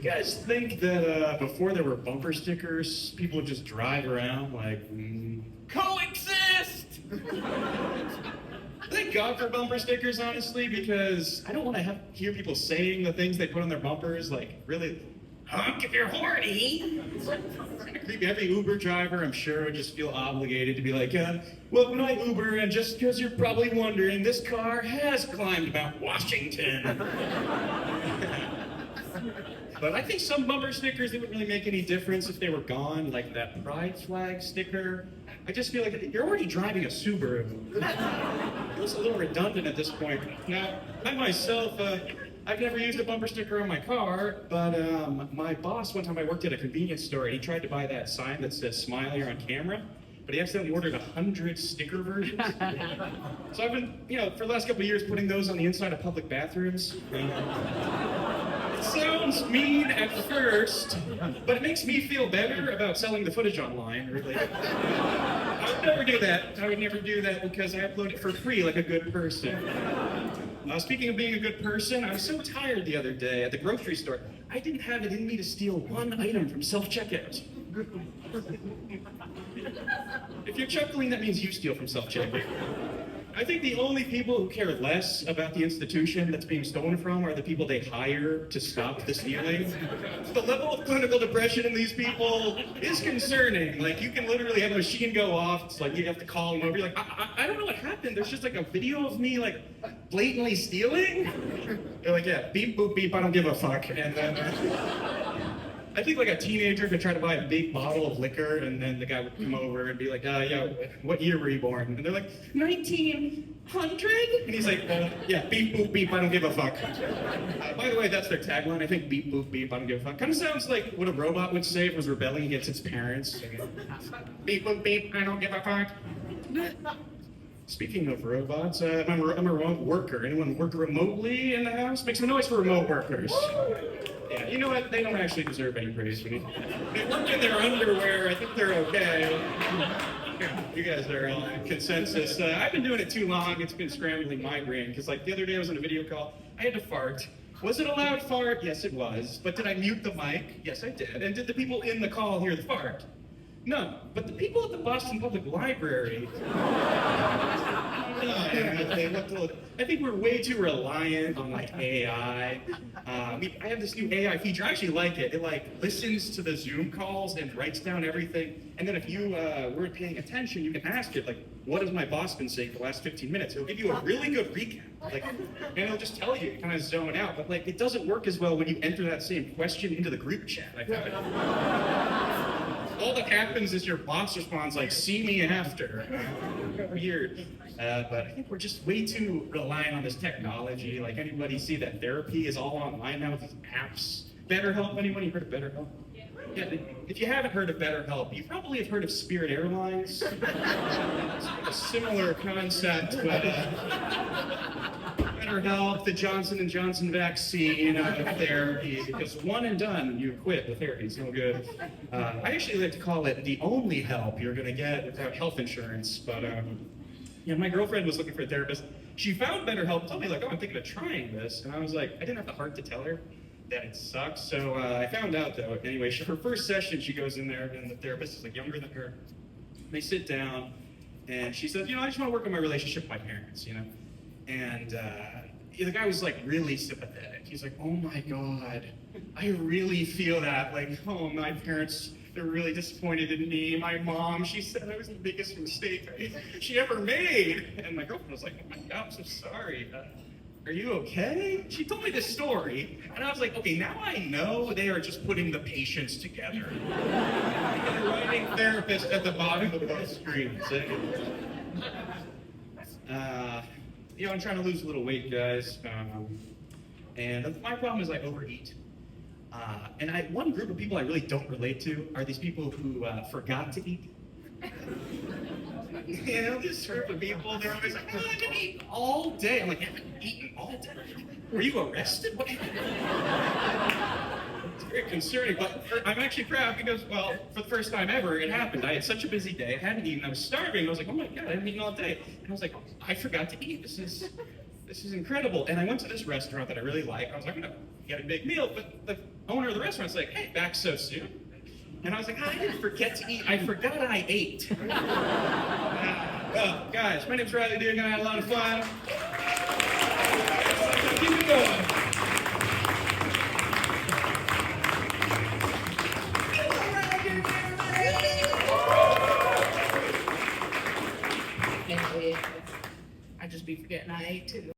You guys think that before there were bumper stickers, people would just drive around like, coexist? Thank God for bumper stickers, honestly, because I don't want to hear people saying the things they put on their bumpers, like, really, honk if you're horny. Every Uber driver, I'm sure, would just feel obligated to be like, welcome to my Uber, and just because you're probably wondering, this car has climbed Mount Washington. But I think some bumper stickers, they wouldn't really make any difference if they were gone, like that pride flag sticker. I just feel like you're already driving a Subaru. It's a little redundant at this point. Now, I myself, I've never used a bumper sticker on my car, but my boss, one time I worked at a convenience store, and he tried to buy that sign that says smile, you're on camera, but he accidentally ordered 100 sticker versions. So I've been, for the last couple of years, putting those on the inside of public bathrooms. It sounds mean at first, but it makes me feel better about selling the footage online, really. I would never do that. I would never do that because I upload it for free like a good person. Speaking of being a good person, I was so tired the other day at the grocery store. I didn't have it in me to steal one item from self-checkout. If you're chuckling, that means you steal from self-checkout. I think the only people who care less about the institution that's being stolen from are the people they hire to stop the stealing. The level of clinical depression in these people is concerning. Like, you can literally have a machine go off. It's like you have to call them over. You're like, I don't know what happened. There's just like a video of me like blatantly stealing. They're like, yeah, beep, boop, beep, I don't give a fuck. And then I think like a teenager could try to buy a big bottle of liquor, and then the guy would come over and be like, yeah, what year were you born? And they're like, 1900? And he's like, yeah, beep, boop, beep, I don't give a fuck. By the way, that's their tagline. I think beep, boop, beep, I don't give a fuck. Kind of sounds like what a robot would say if it was rebelling against its parents. Beep, boop, beep, I don't give a fuck. Speaking of robots, I'm a remote worker. Anyone work remotely in the house? Make some noise for remote workers. Yeah, you know what? They don't actually deserve any praise. They work in their underwear. I think they're okay. You guys are all in consensus. I've been doing it too long. It's been scrambling my brain. Because like the other day I was on a video call. I had to fart. Was it a loud fart? Yes, it was. But did I mute the mic? Yes, I did. And did the people in the call hear the fart? No. But the people at the Boston Public Library... I think we're way too reliant on like AI. I have this new AI feature. I actually like it. It like listens to the Zoom calls and writes down everything. And then if you weren't paying attention, you can ask it like, "What has my boss been saying for the last 15 minutes?" It'll give you a really good recap. Like, and it'll just tell you, kind of zone out. But like, it doesn't work as well when you enter that same question into the group chat. I found. All that happens is your boss responds like, "See me after." Weird. But I think we're just way too reliant on this technology. Like, anybody see that therapy is all online now with these apps? BetterHelp, anyone? You heard of BetterHelp? Yeah, if you haven't heard of BetterHelp, you probably have heard of Spirit Airlines. It's like a similar concept, but BetterHelp, the Johnson & Johnson vaccine, therapy, because one and done, you quit, the therapy's no good. I actually like to call it the only help you're gonna get without health insurance, but my girlfriend was looking for a therapist. She found BetterHelp, told me like, "Oh, I'm thinking of trying this," and I was like, I didn't have the heart to tell her that it sucks, so I found out though. Anyway, her first session, she goes in there, and the therapist is like younger than her. They sit down, and she says, I just want to work on my relationship with my parents, And the guy was like really sympathetic. He's like, "Oh my God, I really feel that. Like, oh, my parents, they're really disappointed in me. My mom, she said I was the biggest mistake she ever made." And my girlfriend was like, "Oh my God, I'm so sorry. Are you okay?" She told me this story, and I was like, okay, now I know they are just putting the patients together. They're writing therapist at the bottom of both screens. I'm trying to lose a little weight, guys. And my problem is I overeat. And one group of people I really don't relate to are these people who forgot to eat. This group of people, they're always like, "Oh, I've been eating all day." I'm like, "You haven't eaten all day? Were you arrested?" What? It's very concerning, but I'm actually proud because, well, for the first time ever, it happened. I had such a busy day, I hadn't eaten, I was starving. I was like, "Oh my God, I haven't eaten all day." And I was like, I forgot to eat. This is incredible. And I went to this restaurant that I really like. I was like, I'm gonna get a big meal, but the owner of the restaurant's like, hey, back so soon? And I was like, I didn't forget to eat. I forgot I ate. Well, guys, my name's Riley Duggan. I had a lot of fun. Keep it going. I just be forgetting I ate too.